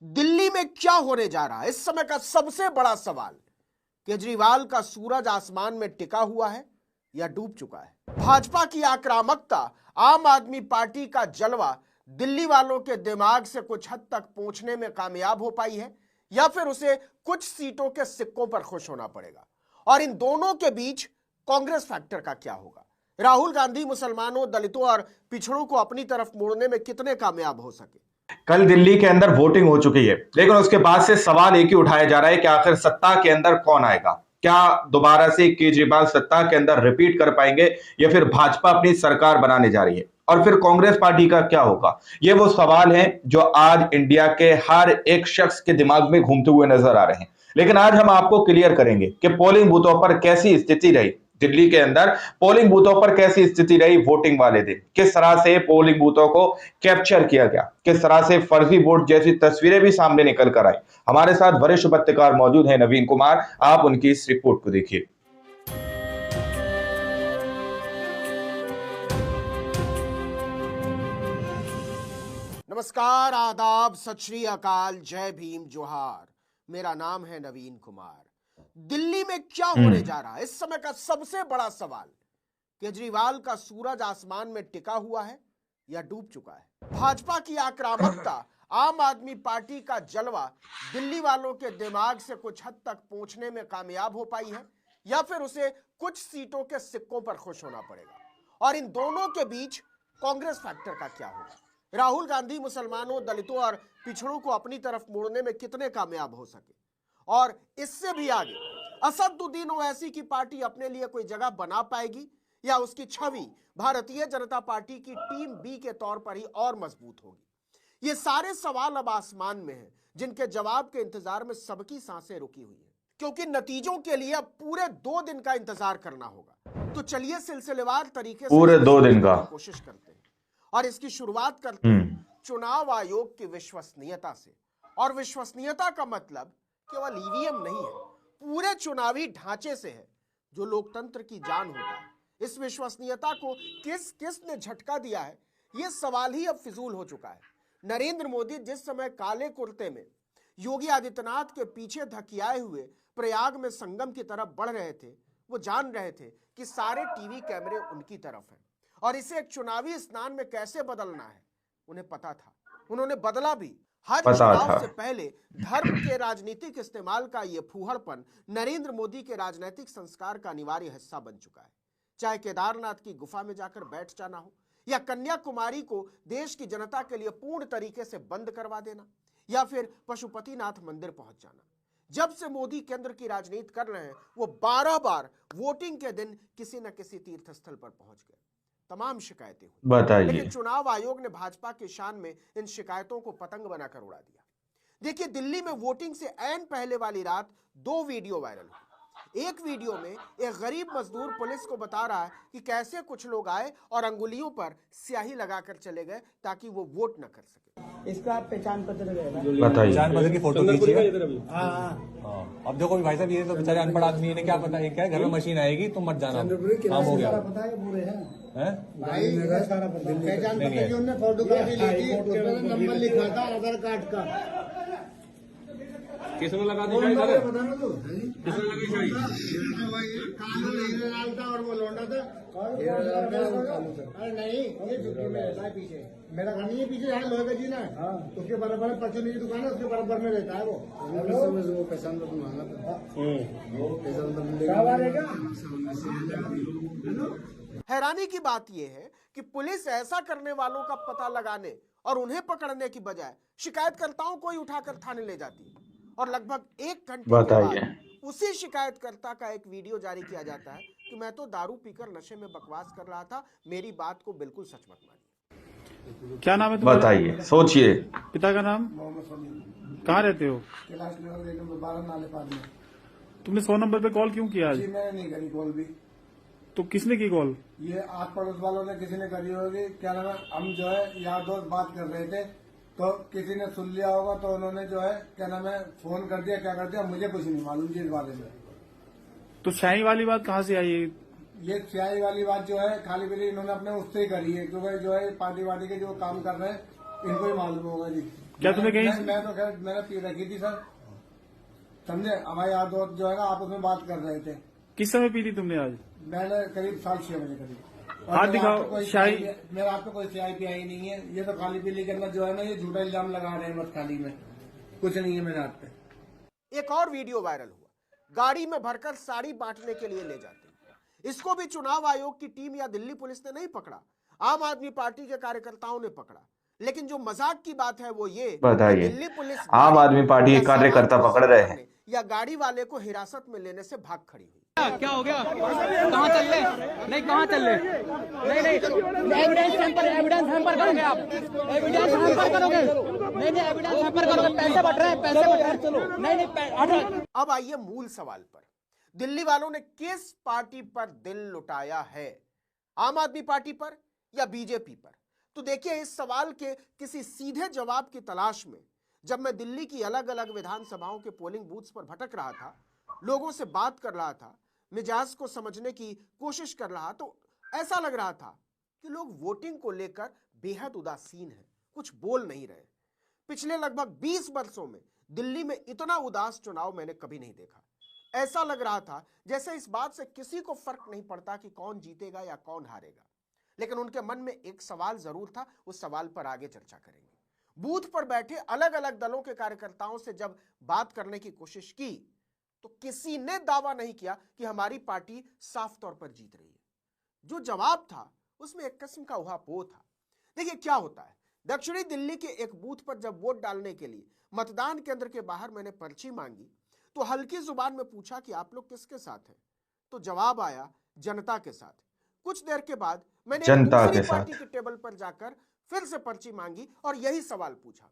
दिल्ली में क्या होने जा रहा है, इस समय का सबसे बड़ा सवाल। केजरीवाल का सूरज आसमान में टिका हुआ है या डूब चुका है? भाजपा की आक्रामकता, आम आदमी पार्टी का जलवा दिल्ली वालों के दिमाग से कुछ हद तक पहुंचने में कामयाब हो पाई है या फिर उसे कुछ सीटों के सिक्कों पर खुश होना पड़ेगा? और इन दोनों के बीच कांग्रेस फैक्टर का क्या होगा? राहुल गांधी मुसलमानों, दलितों और पिछड़ों को अपनी तरफ मोड़ने में कितने कामयाब हो सके? कल दिल्ली के अंदर वोटिंग हो चुकी है, लेकिन उसके बाद से सवाल एक ही उठाया जा रहा है कि आखिर सत्ता के अंदर कौन आएगा। क्या दोबारा से केजरीवाल सत्ता के अंदर रिपीट कर पाएंगे या फिर भाजपा अपनी सरकार बनाने जा रही है? और फिर कांग्रेस पार्टी का क्या होगा? ये वो सवाल हैं जो आज इंडिया के हर एक शख्स के दिमाग में घूमते हुए नजर आ रहे हैं। लेकिन आज हम आपको क्लियर करेंगे कि पोलिंग बूथों पर कैसी स्थिति रही, दिल्ली के अंदर पोलिंग बूथों पर कैसी स्थिति रही वोटिंग वाले दिन, किस तरह से पोलिंग बूथों को कैप्चर किया गया, किस तरह से फर्जी वोट जैसी तस्वीरें भी सामने निकल कर आई। हमारे साथ वरिष्ठ पत्रकार मौजूद हैं नवीन कुमार, आप उनकी इस रिपोर्ट को देखिए। नमस्कार, आदाब, सत श्री अकाल, जय भीम, जोहार। मेरा नाम है नवीन कुमार। दिल्ली में क्या होने जा रहा है, इस समय का सबसे बड़ा सवाल। केजरीवाल का सूरज आसमान में टिका हुआ है या डूब चुका है? भाजपा की आक्रामकता, आम आदमी पार्टी का जलवा दिल्ली वालों के दिमाग से कुछ हद तक पहुंचने में कामयाब हो पाई है या फिर उसे कुछ सीटों के सिक्कों पर खुश होना पड़ेगा? और इन दोनों के बीच कांग्रेस फैक्टर का क्या होगा? राहुल गांधी मुसलमानों, दलितों और पिछड़ों को अपनी तरफ मोड़ने में कितने कामयाब हो सके? और इससे भी आगे, असदुद्दीन ओवैसी की पार्टी अपने लिए कोई जगह बना पाएगी या उसकी छवि भारतीय जनता पार्टी की टीम बी के तौर पर ही और मजबूत होगी? ये सारे सवाल अब आसमान में हैं, जिनके जवाब के इंतजार में सबकी सांसें रुकी हुई हैं, क्योंकि नतीजों के लिए अब पूरे 2 दिन का इंतजार करना होगा। तो चलिए सिलसिलेवार तरीके से पूरे 2 दिन का कोशिश करते हैं और इसकी शुरुआत करते हैं चुनाव आयोग की विश्वसनीयता से। और विश्वसनीयता का मतलब केवल ईवीएम नहीं है, पूरे चुनावी ढांचे से है, जो लोकतंत्र की जान होता है। इस विश्वसनीयता को किस किस ने झटका दिया है, यह सवाल ही अब फिजूल हो चुका है। नरेंद्र मोदी जिस समय काले कुर्ते में योगी आदित्यनाथ के पीछे धकियाए हुए प्रयाग में संगम की तरफ बढ़ रहे थे, वो जान रहे थे कि सारे टीवी कैमरे उनकी तरफ हैं और इसे एक चुनावी स्नान में कैसे बदलना है उन्हें पता था। उन्होंने बदला भी। हर चुनाव से पहले धर्म के राजनीतिक इस्तेमाल का यह फूहड़पन नरेंद्र मोदी के राजनीतिक संस्कार का अनिवार्य हिस्सा बन चुका है। चाहे केदारनाथ की गुफा में जाकर बैठ जाना हो या कन्याकुमारी को देश की जनता के लिए पूर्ण तरीके से बंद करवा देना या फिर पशुपतिनाथ मंदिर पहुंच जाना। जब से मोदी केंद्र की राजनीति कर रहे हैं, वो 12 बार वोटिंग के दिन किसी न किसी तीर्थ स्थल पर पहुंच गए। तमाम शिकायतें हुई, बताइए, लेकिन चुनाव आयोग ने भाजपा की शान में इन शिकायतों को पतंग बनाकर उड़ा दिया। देखिए, दिल्ली में वोटिंग से ऐन पहले वाली रात 2 वीडियो वायरल हुए। एक वीडियो में एक गरीब मजदूर पुलिस को बता रहा है कि कैसे कुछ लोग आए और अंगुलियों पर स्याही लगाकर चले गए ताकि वो वोट न कर सके। इसका पहचान पत्र रहेगा, बताइए, पहचान पत्र की फोटो खींचिए। हाँ। अब देखो भाई साहब, ये तो बेचारे अनपढ़ आदमी, इन्हें क्या पता, ये क्या घर में मशीन आएगी, तुम मत जाना, काम हो गया। पता है पूरे हैं भाई, पहचान पत्र की उन्होंने फोटोग्राफी ली थी, उसमें नंबर लिखा था आधार कार्ड का। किसने लगा दी शाही? बता ना तू, किसने लगी शाही? कानून नहीं डालता और वो लौंडा था। अरे नहीं, ये झुग्गी में रहता है पीछे। मेरा घर नहीं है पीछे, यहाँ लोहे का जीना है, उसके बराबर में परचूनी की दुकान है, उसके बराबर में रहता है वो। पहचान पत्र मांगा था, हैरानी की बात यह है कि पुलिस ऐसा करने वालों का पता लगाने और उन्हें पकड़ने की बजाय शिकायतकर्ताओं को ही उठाकर थाने ले जाती है और लगभग 1 घंटे के बाद उसी शिकायतकर्ता का एक वीडियो जारी किया जाता है कि मैं तो दारू पीकर नशे में बकवास कर रहा था, मेरी बात को बिल्कुल सच मत मानिए। क्या नाम है तुम्हारा? बताइए, सोचिए। पिता का नाम? कहाँ रहते हो? तुमने 100 नंबर पे कॉल क्यों किया आज? जी मैंने नहीं करी कॉल भी। तो किसने की कॉल? ये आस पड़ोस वालों ने किसी ने करी होगी, क्या नाम है, हम जो है यार दोस्त बात कर रहे थे तो किसी ने सुन लिया होगा, तो उन्होंने जो है क्या नाम है फोन कर दिया, क्या कर दिया मुझे कुछ नहीं मालूम जी इस बारे में। तो स्याही वाली बात कहाँ से आई? ये स्याही वाली बात जो है खाली पीली इन्होंने अपने उससे ही करी है, क्योंकि जो है पार्टी वार्टी के जो काम कर रहे हैं इनको ही मालूम होगा जी। क्या तुमने कहीं मैं तो खैर मैंने पी रखी थी सर, समझे। हमारे यार दोस्त जो है ना आपस में बात कर रहे थे। किस समय पी थी तुमने आज? मैंने करीब 6:30 बजे करीब। हाथ दिखाओ, शाही। मेरा आप पे कोई CI PI नहीं है। ये तो खाली पीली के अंदर जो है ना ये झूठा इल्जाम लगा रहे हैं, मत खाली में कुछ नहीं है मेरे हाथ पे। एक और वीडियो वायरल हुआ, गाड़ी में भरकर साड़ी बांटने के लिए ले जाते हैं। इसको भी चुनाव आयोग की टीम या दिल्ली पुलिस ने नहीं पकड़ा, आम आदमी पार्टी के कार्यकर्ताओं ने पकड़ा। लेकिन जो मजाक की बात है वो ये, बताइए, दिल्ली पुलिस आम आदमी पार्टी के कार्यकर्ता पकड़ रहे हैं या गाड़ी वाले को हिरासत में लेने से भाग खड़ी हुई। क्या हो गया? कहाँ चल रहे? नहीं कहाँ चल रहे? नहीं एविडेंस हैम्पर करोगे आप? एविडेंस हैम्पर करोगे? नहीं एविडेंस हैम्पर करोगे। पैसे बट रहे हैं, पैसे बट रहे हैं। चलो नहीं। अब आइए मूल सवाल पर। दिल्ली वालों ने किस पार्टी पर दिल लुटाया है, आम आदमी पार्टी पर या बीजेपी पर? तो देखिए, इस सवाल के किसी सीधे जवाब की तलाश में जब मैं दिल्ली की अलग अलग विधानसभाओं के पोलिंग बूथ्स पर भटक रहा था, लोगों से बात कर रहा था, मिजाज को समझने की कोशिश कर रहा, तो ऐसा लग रहा था कि लोग वोटिंग को लेकर बेहद उदासीन हैं, कुछ बोल नहीं रहे। पिछले लगभग 20 वर्षों में दिल्ली में इतना उदास चुनाव मैंने कभी नहीं देखा। ऐसा लग रहा था जैसे इस बात से किसी को फर्क नहीं पड़ता कि कौन जीतेगा या कौन हारेगा। लेकिन उनके मन में एक सवाल जरूर था, उस सवाल पर आगे चर्चा करेंगे। बूथ पर बैठे अलग अलग दलों के कार्यकर्ताओं से जब बात करने की कोशिश की तो किसी ने दावा नहीं किया कि हमारी पार्टी साफ तौर पर जीत रही है। जो जवाब था उसमें एक किस्म का उहापोह था। देखिए क्या होता है, दक्षिणी दिल्ली के एक बूथ पर जब वोट डालने के लिए मतदान केंद्र के बाहर मैंने पर्ची मांगी तो हल्की जुबान में पूछा कि आप लोग किसके साथ हैं, तो जवाब आया जनता के साथ। कुछ देर के बाद मैंने जनता दूसरी के पार्टी साथ के टेबल पर जाकर फिर से पर्ची मांगी और यही सवाल पूछा,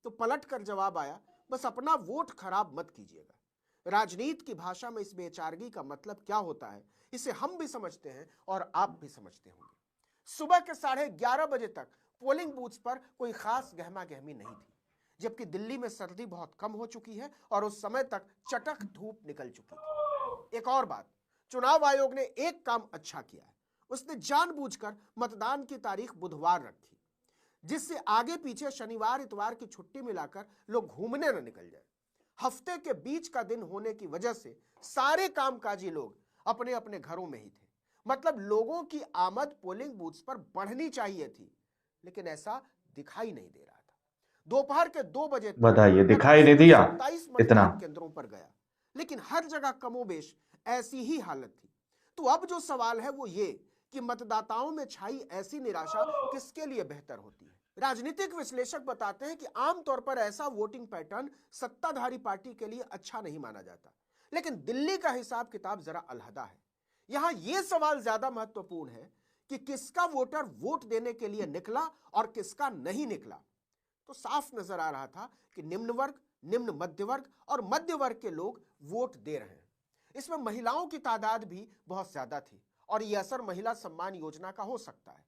तो पलट कर जवाब आया, बस अपना वोट खराब मत कीजिएगा। राजनीति की भाषा में इस बेचारगी का मतलब क्या होता है, इसे हम भी समझते हैं और आप भी समझते होंगे। सुबह के 11:30 बजे तक पोलिंग बूथ पर कोई खास गहमा गहमी नहीं थी, जबकि दिल्ली में सर्दी बहुत कम हो चुकी है और उस समय तक चटक धूप निकल चुकी थी। एक और बात, चुनाव आयोग ने एक काम अच्छा किया है, उसने जानबूझकर मतदान की तारीख बुधवार रखी, जिससे आगे पीछे शनिवार इतवार की छुट्टी मिलाकर लोग घूमने न निकल जाए। हफ्ते के बीच का दिन होने की वजह से सारे कामकाजी लोग अपने अपने घरों में ही थे। मतलब लोगों की आमद पोलिंग बूथ्स पर बढ़नी चाहिए थी, लेकिन ऐसा दिखाई नहीं दे रहा था। दोपहर के 2 बजे तक बताइए, दिखाई नहीं दिया 27 इतना। मतदान केंद्रों पर गया, लेकिन हर जगह कमोबेश ऐसी ही हालत थी। तो अब जो सवाल है वो ये कि मतदाताओं में छाई ऐसी निराशा किसके लिए बेहतर होती है। राजनीतिक विश्लेषक बताते हैं कि आमतौर पर ऐसा वोटिंग पैटर्न सत्ताधारी पार्टी के लिए अच्छा नहीं माना जाता, लेकिन दिल्ली का हिसाब किताब जरा अलहदा है। यहां यह सवाल ज्यादा महत्वपूर्ण है कि किसका वोटर वोट देने के लिए निकला और किसका नहीं निकला। तो साफ नजर आ रहा था कि निम्न वर्ग, निम्न मध्य वर्ग और मध्य वर्ग के लोग वोट दे रहे हैं। इसमें महिलाओं की तादाद भी बहुत ज्यादा थी और यह असर महिला सम्मान योजना का हो सकता है।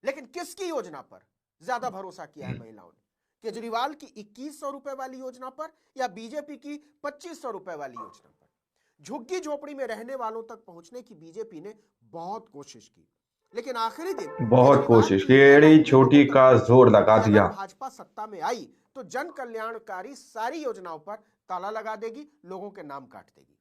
लेकिन किसकी योजना पर ज्यादा भरोसा किया है महिलाओं ने, केजरीवाल की 2100 रुपए वाली योजना पर या बीजेपी की 2500 रुपए वाली योजना पर? झुग्गी झोपड़ी में रहने वालों तक पहुंचने की बीजेपी ने बहुत कोशिश की, लेकिन आखिरी दिन बहुत कोशिश की, एड़ी छोटी का जोर लगा दिया। भाजपा सत्ता में आई तो जन कल्याणकारी सारी योजनाओं पर ताला लगा देगी, लोगों के नाम काट देगी।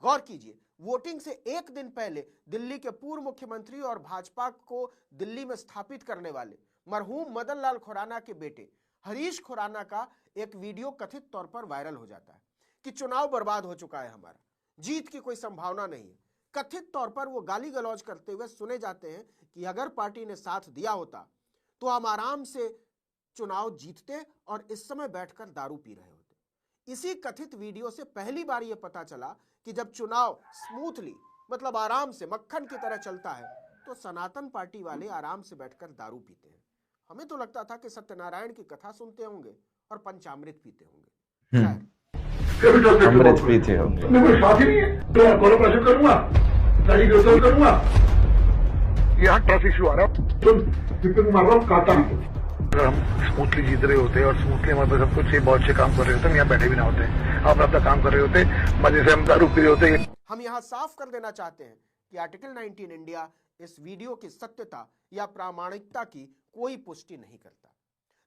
गौर कीजिए, वोटिंग से एक दिन पहले दिल्ली के पूर्व मुख्यमंत्री और भाजपा को दिल्ली में स्थापित करने वाले मरहूम मदन लाल खुराना के बेटे हरीश खुराना का एक वीडियो कथित तौर पर वायरल हो जाता है कि चुनाव बर्बाद हो चुका है, हमारा जीत की कोई संभावना नहीं है। कथित तौर पर वो गाली गलौज करते हुए सुने जाते हैं कि अगर पार्टी ने साथ दिया होता तो हम आराम से चुनाव जीतते और इस समय बैठकर दारू पी रहे होते। इसी कथित वीडियो से पहली बार यह पता चला कि जब चुनाव स्मूथली मतलब आराम से मक्खन की तरह चलता है तो सनातन पार्टी वाले आराम से बैठकर दारू पीते हैं। हमें तो लगता था कि सत्यनारायण की कथा सुनते होंगे और पंचामृत पीते होंगे। अमृत पीते होंगे। कोई साथी नहीं है तो कोलैबोरेशन करूंगा, गाड़ी रिजर्व करूंगा। यहाँ ट्रैफिक इशू आ रहा है तो जितने मार रहा हूँ काटा। अगर हम स्मूथली जीत रहे होते और स्मूथली हमारे सब कुछ बहुत अच्छे काम कर रहे होते, हम यहाँ बैठे भी ना होते, हम अपना काम कर रहे होते, मजे से हम दारू पी रहे होते। हम यहाँ साफ कर देना चाहते हैं कि आर्टिकल 19 इंडिया इस वीडियो की सत्यता या प्रामाणिकता की कोई पुष्टि नहीं करता।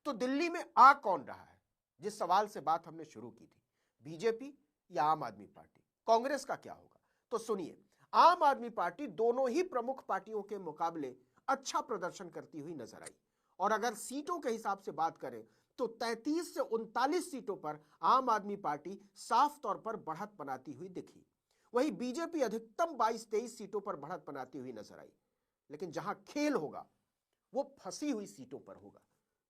तो दिल्ली में आ कौन रहा है? जिस सवाल से बात हमने शुरू की थी, बीजेपी या आम आदमी पार्टी, कांग्रेस का क्या होगा? तो सुनिए, आम आदमी पार्टी दोनों ही प्रमुख पार्टियों के मुकाबले अच्छा प्रदर्शन करती हुई नजर आई और अगर सीटों के हिसाब से बात करें तो 33 से 39 सीटों पर आम आदमी पार्टी साफ तौर पर बढ़त बनाती हुई दिखी। वहीं बीजेपी अधिकतम 22-23 सीटों पर बढ़त बनाती हुई नजर आई। लेकिन जहां खेल होगा वो फंसी हुई सीटों पर होगा,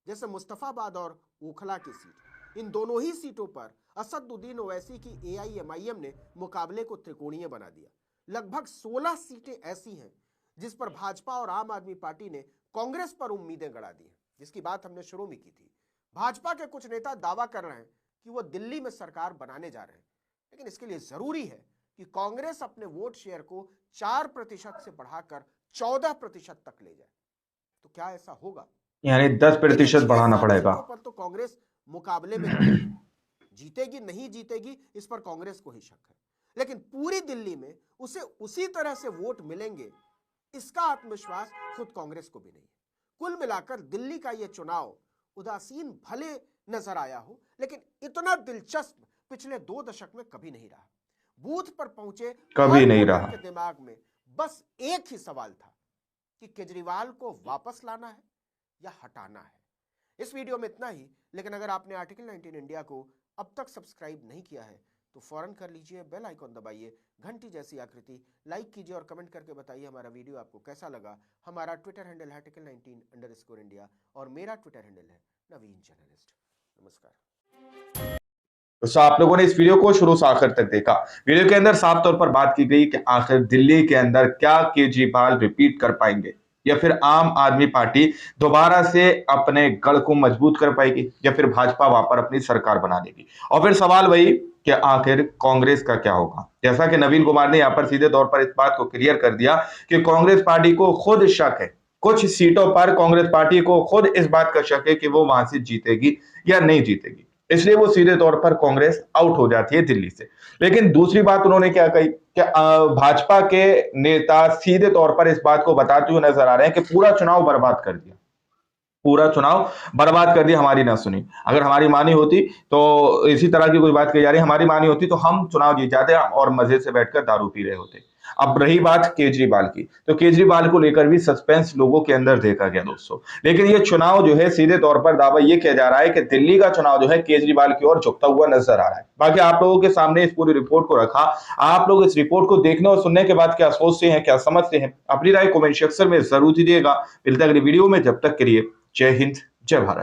जैसे मुस्तफाबाद और ओखला की सीट। इन दोनों ही सीटों पर असदुद्दीन ओवैसी की AIMIM ने मुकाबले को त्रिकोणीय बना दिया। लगभग 16 सीटें ऐसी हैं जिस पर भाजपा और आम आदमी पार्टी ने कांग्रेस पर उम्मीदें गड़ा दी हैं, जिसकी बात हमने शुरू में की थी। भाजपा के कुछ नेता दावा कर रहे हैं कि वो दिल्ली में सरकार बनाने जा रहे हैं, लेकिन इसके लिए जरूरी है कि कांग्रेस अपने वोट शेयर को 4% से बढ़ाकर 14% तक ले जाए। तो क्या ऐसा होगा? यानी 10% बढ़ाना पड़ेगा। पर तो कांग्रेस मुकाबले में जीतेगी नहीं जीतेगी इस पर कांग्रेस को ही शक है, लेकिन पूरी दिल्ली में उसे उसी तरह से वोट मिलेंगे इसका आत्मविश्वास खुद कांग्रेस को भी नहीं है। कुल मिलाकर दिल्ली का यह चुनाव उदासीन भले नजर आया हो, लेकिन इतना दिलचस्प पिछले 2 दशक में कभी नहीं रहा। बूथ पर पहुंचे कभी नहीं रहा। के दिमाग में बस एक ही सवाल था कि केजरीवाल को वापस लाना है या हटाना है। इस वीडियो में इतना ही, लेकिन अगर आपने आर्टिकल 19 इंडिया को अब तक सब्सक्राइब नहीं किया है तो फौरन कर लीजिए, बेल आइकॉन दबाइए, घंटी जैसी आकृति लाइक कीजिए और कमेंट करके बताइए हमारा वीडियो आपको कैसा लगा। हमारा ट्विटर हैंडल है article19_India और मेरा ट्विटर हैंडल है नवीन जर्नलिस्ट। नमस्कार। तो आप लोगों ने इस वीडियो को शुरू से आखिर तक देखा। वीडियो के अंदर साफ तौर पर बात की गई कि आखिर दिल्ली के अंदर क्या केजरीवाल रिपीट कर पाएंगे या फिर आम आदमी पार्टी दोबारा से अपने गढ़ को मजबूत कर पाएगी या फिर भाजपा वापस अपनी सरकार बना देगी। और फिर सवाल वही कि आखिर कांग्रेस का क्या होगा। जैसा कि नवीन कुमार ने यहां पर सीधे तौर पर इस बात को क्लियर कर दिया कि कांग्रेस पार्टी को खुद शक है, कुछ सीटों पर कांग्रेस पार्टी को खुद इस बात का शक है कि वो वहां से जीतेगी या नहीं जीतेगी, इसलिए वो सीधे तौर पर कांग्रेस आउट हो जाती है दिल्ली से। लेकिन दूसरी बात उन्होंने क्या कही कि भाजपा के नेता सीधे तौर पर इस बात को बताते हुए नजर आ रहे हैं कि पूरा चुनाव बर्बाद कर दिया, पूरा चुनाव बर्बाद कर दिया, हमारी ना सुनी। अगर हमारी मानी होती तो इसी तरह की कोई बात कही जा रही है, हमारी मानी होती तो हम चुनाव जीत जाते और मजे से बैठकर दारू पी रहे होते। अब रही बात केजरीवाल की, तो केजरीवाल को लेकर भी सस्पेंस लोगों के अंदर देखा गया दोस्तों। लेकिन ये चुनाव जो है सीधे तौर पर दावा ये किया जा रहा है कि दिल्ली का चुनाव जो है केजरीवाल की ओर झुकता हुआ नजर आ रहा है। बाकी आप लोगों के सामने इस पूरी रिपोर्ट को रखा। आप लोग इस रिपोर्ट को देखने और सुनने के बाद क्या सोचते हैं, क्या समझते हैं, अपनी राय कमेंट सेक्शन में जरूर दीजिएगा। मिलते हैं अगली वीडियो में, जब तक के लिए जय हिंद, जय भारत।